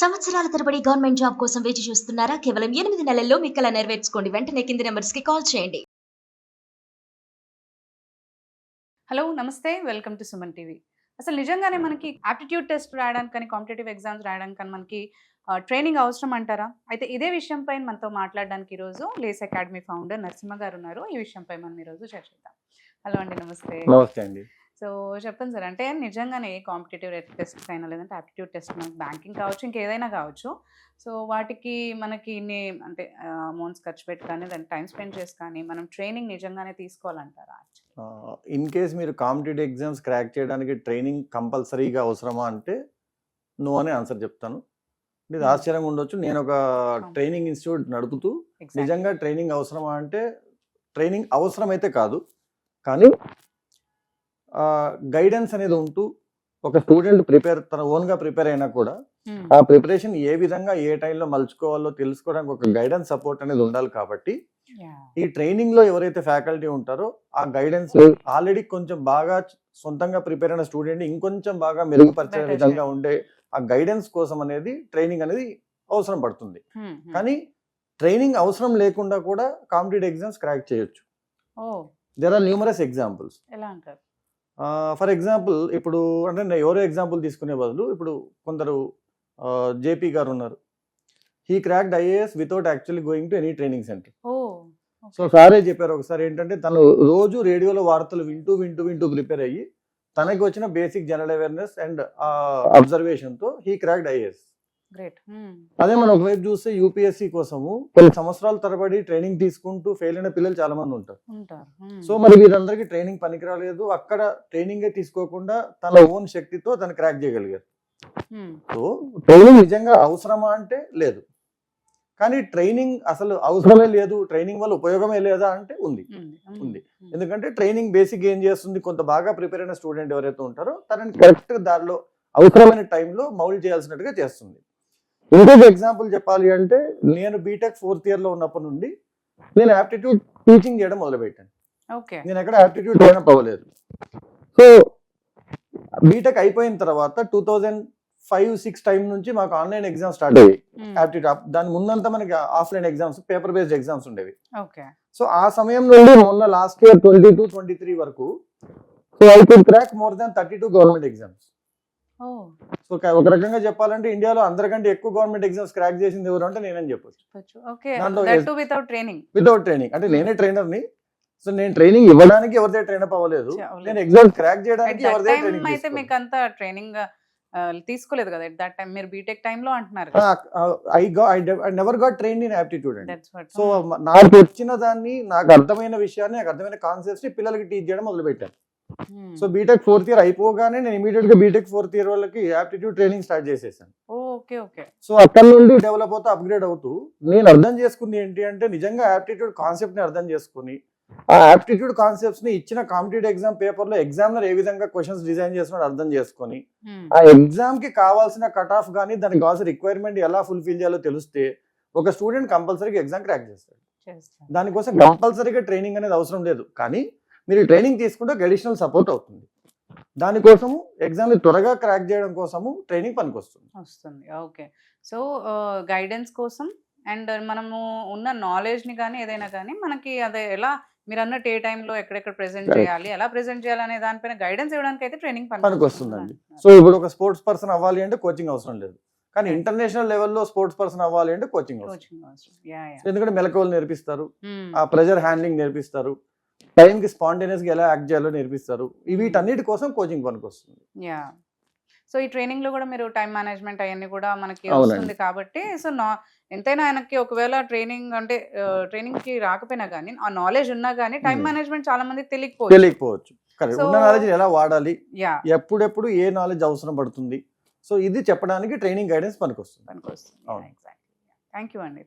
సంవత్సరాల తరబడి government job కోసం వేచి చూస్తున్నారా? కేవలం 8 నెలల్లో మీ కల నెరవేర్చుకోండి. వెంటనే కింది నంబర్స్‌కి కాల్ చేయండి. హలో నమస్తే వెల్కమ్ టు సుమన్ టీవీ. అసలు నిజంగానే మనకి ఆప్టిట్యూడ్ టెస్ట్ రాయడానికి కానీ కాంపిటేటివ్ ఎగ్జామ్స్ రాయడానికి కానీ మనకి ట్రైనింగ్ అవసరం అంటారా? అయితే ఇదే విషయంపై మనతో మాట్లాడడానికి ఈరోజు లేస్ అకాడమీ ఫౌండర్ నరసింహ గారు ఉన్నారు. ఈ విషయంపై మనం ఈరోజు చర్చిద్దాం. హలో అండి, నమస్తే. నమస్తే అండి. సో చెప్పండి సార్, అంటే నిజంగానే కాంపిటేటివ్ టెస్ట్ అయినా లేదంటే ఆప్టిట్యూడ్ టెస్ట్ మనకి బ్యాంకింగ్ కావచ్చు, ఇంకేదైనా కావచ్చు. సో వాటికి మనకి ఇన్ని అంటే అమౌంట్స్ ఖర్చు పెట్టి కానీ దాన్ని టైం స్పెండ్ చేసి కానీ మనం ట్రైనింగ్ నిజంగానే తీసుకోవాలంటారా? ఇన్ కేస్ మీరు కాంపిటేటివ్ ఎగ్జామ్స్ క్రాక్ చేయడానికి ట్రైనింగ్ కంపల్సరీగా అవసరమా అంటే నో అనే ఆన్సర్ చెప్తాను. ఇది ఆశ్చర్యంగా ఉండొచ్చు. నేను ఒక ట్రైనింగ్ ఇన్స్టిట్యూట్ నడుపుతూ నిజంగా ట్రైనింగ్ అవసరమా అంటే ట్రైనింగ్ అవసరమైతే కాదు, కానీ గైడెన్స్ అనేది ఉంటూ ఒక స్టూడెంట్ తన ఓన్గా ప్రిపేర్ అయినా కూడా ఆ ప్రిపరేషన్ ఏ విధంగా ఏ టైంలో మలుచుకోవాలో తెలుసుకోవడానికి ఒక గైడెన్స్ సపోర్ట్ అనేది ఉండాలి. కాబట్టి ఈ ట్రైనింగ్ లో ఎవరైతే ఫ్యాకల్టీ ఉంటారో ఆ గైడెన్స్ ఆల్రెడీ కొంచెం బాగా సొంతంగా ప్రిపేర్ అయిన స్టూడెంట్ ఇంకొంచెం బాగా మెరుగుపరిచే విధంగా ఉండే ఆ గైడెన్స్ కోసం అనేది ట్రైనింగ్ అనేది అవసరం పడుతుంది. కానీ ట్రైనింగ్ అవసరం లేకుండా కూడా కాంపిటేటివ్ ఎగ్జామ్స్ క్రాక్ చేయొచ్చు. There are numerous examples. For example, ఇప్పుడు అంటే ఎవరో ఎగ్జాంపుల్ తీసుకునే బదులు ఇప్పుడు కొందరు జేపీ గారు ఉన్నారు. He cracked IAS without actually going to any training centre. So సారే చెప్పారు ఒకసారి ఏంటంటే తను రోజు రేడియోలో వార్తలు వింటూ వింటూ వింటూ ప్రిపేర్ అయ్యి తనకి వచ్చిన basic general awareness and observation తో హీ క్రాక్డ్ ఐఏఎస్. అదే మనం ఒకవైపు చూస్తే యూపీఎస్సీ కోసము కొన్ని సంవత్సరాల తరబడి ట్రైనింగ్ తీసుకుంటూ ఫెయిల్ అయిన పిల్లలు చాలా మంది ఉంటారు. సో మరి వీరందరికీ ట్రైనింగ్ పనికిరాలేదు, అక్కడ ట్రైనింగ్ తీసుకోకుండా తన ఓన్ శక్తితో తను క్రాక్ చేయగలిగారు. సో ట్రైనింగ్ నిజంగా అవసరమా అంటే లేదు, కానీ ట్రైనింగ్ అసలు అవసరమే లేదు, ట్రైనింగ్ వల్ల ఉపయోగమే లేదా అంటే ఉంది. ఎందుకంటే ట్రైనింగ్ బేసిక్ ఏం చేస్తుంది, కొంత బాగా ప్రిపేర్ అయిన స్టూడెంట్ ఎవరైతే ఉంటారో తనని కరెక్ట్ దారిలో అవసరమైన టైంలో మౌల్డ్ చేయాల్సినట్టుగా చేస్తుంది. ఇంకొక ఎగ్జాంపుల్ చెప్పాలి అంటే నేను బీటెక్ 4th ఇయర్ లో ఉన్నప్పటి నుండి నేను ఆప్టిట్యూడ్ టీచింగ్ చేయడం మొదలుపెట్టాను. నేను ఎక్కడ ఆప్టిట్యూడ్ ట్రైనప్ అవ్వలేదు. సో బీటెక్ అయిపోయిన తర్వాత 2005-06 టైం నుంచి మాకు ఆన్లైన్ ఎగ్జామ్స్ స్టార్ట్ అయ్యాయి. ఆప్టిట్యూడ్ దాని ముందంతా మనకి offline exams, paper based exams ఉండేవి. సో ఆ సమయం నుండి మొన్న లాస్ట్ ఇయర్ 22-23 వరకు so I could crack more than 32 government exams. So ఒక రకంగా చెప్పాలంటే ఇండియాలో అందరికంటే ఎక్కువ గవర్నమెంట్ ఎగ్జామ్స్ క్రాక్ చేసింది ఎవరు అంటే నేనని చెప్పొచ్చు. వితౌట్ ట్రైనింగ్ అంటే నేనే ట్రైనర్ ని. సో నేను ట్రైనింగ్ ఇవ్వడానికి ఎవరిదే ట్రైనప్ అవ్వలేదు, నేను ఎగ్జామ్స్ క్రాక్ చేయడానికి ఎవరిదే ట్రైనింగ్. అయితే మీకు అంత ట్రైనింగ్ తీసుకోలేదు కదా ఎట్ దట్ టైం, మీరు బీటెక్ టైం లో అంటున్నారు. I never got trained in aptitude అండి. సో నాకు వచ్చిన దాన్ని, నాకు అర్థమైన విషయాన్ని, నాకు అర్థమైన కాన్సెప్ట్స్ ని పిల్లలకి టీచ్ చేయడం మొదలు పెట్టాను. సో బీటెక్ 4th ఇయర్ అయిపోగానే నేను ఇమీడియట్ గా బీటెక్ 4th ఇయర్ వాళ్ళకి ఆప్టిట్యూడ్ ట్రైనింగ్ స్టార్ట్ చేసేసాను. సో అక్కడ నుండి డెవలప్ అవుతూ అప్గ్రేడ్ అవుతూ నేను అర్థం చేసుకుంది ఏంటి అంటే నిజంగా ఆప్టిట్యూడ్ కాన్సెప్ట్ ని అర్థం చేసుకుని ఆ ఆప్టిట్యూడ్ కాన్సెప్ట్స్ ని ఇచ్చిన కాంపిటేటివ్ ఎగ్జామ్ పేపర్ లో ఎగ్జామినర్ ఏ విధంగా క్వశ్చన్స్ డిజైన్ చేస్తున్నాడు అర్థం చేసుకుని ఆ ఎగ్జామ్ కి కావాల్సిన కట్ ఆఫ్ కానీ దానికి కావాల్సిన రిక్వైర్మెంట్ ఎలా ఫుల్ఫిల్ చేయాలో తెలిస్తే ఒక స్టూడెంట్ కంపల్సరీగా ఎగ్జామ్ క్రాక్ చేస్తాడు. దానికోసం కంపల్సరీగా ట్రైనింగ్ అనేది అవసరం లేదు, కానీ మీరు ట్రైనింగ్ తీసుకుంటే అడిషనల్ సపోర్ట్ అవుతుంది. దానికోసము ఎగ్జామ్ ని త్వరగా క్రాక్ చేయడం కోసము ట్రైనింగ్ పనికొస్తుంది. ఓకే, సో గైడెన్స్ కోసం అండ్ మనము ఉన్న నాలెడ్జ్ ని కానీ ఏదైనా కానీ మనకి అదే ఎలా మీరు అన్నట్టు ఏ టైంలో ఎక్కడెక్కడ ప్రెజెంట్ చేయాలి, ఎలా ప్రెజెంట్ చేయాలి అనే దానిపైన గైడెన్స్ ఇవ్వడానికి అయితే ట్రైనింగ్ పనికొస్తుందండి. సో ఇప్పుడు ఒక స్పోర్ట్స్ పర్సన్ అవ్వాలి అంటే కోచింగ్ అవసరం లేదు, కానీ ఇంటర్నేషనల్ లెవెల్లో స్పోర్ట్స్ పర్సన్ అవ్వాలి అంటే కోచింగ్ అవసరం. ఎందుకంటే మెలకువలు నేర్పిస్తారు, ఆ ప్రెజర్ హ్యాండ్లింగ్ నేర్పిస్తారు, టైం కి స్పాంటేనియస్ గా ఎలా యాక్ట్ చేయాలో నేర్పిస్తారు. వీటన్నిటి కోసం కోచింగ్ పనికొస్తుంది. సో ఈ ట్రైనింగ్ లో కూడా మీరు టైం మేనేజ్మెంట్ అవన్నీ కూడా మనకి వస్తుంది కాబట్టి, సో ఎంతైనా ఆయనకి ఒకవేళ ట్రైనింగ్ అంటే ట్రైనింగ్ కి రాకపోయినా కానీ ఆ నాలెడ్జ్ ఉన్నా కానీ టైం మేనేజ్మెంట్ చాలా మందికి తెలియకపోవచ్చు. ఉన్న నాలెడ్జ్ ఎలా వాడాలి, ఎప్పుడెప్పుడు ఏ నాలెడ్జ్ అవసరం పడుతుంది, సో ఇది చెప్పడానికి ట్రైనింగ్ గైడెన్స్ పనికొస్తుంది. థ్యాంక్ యూ అండి.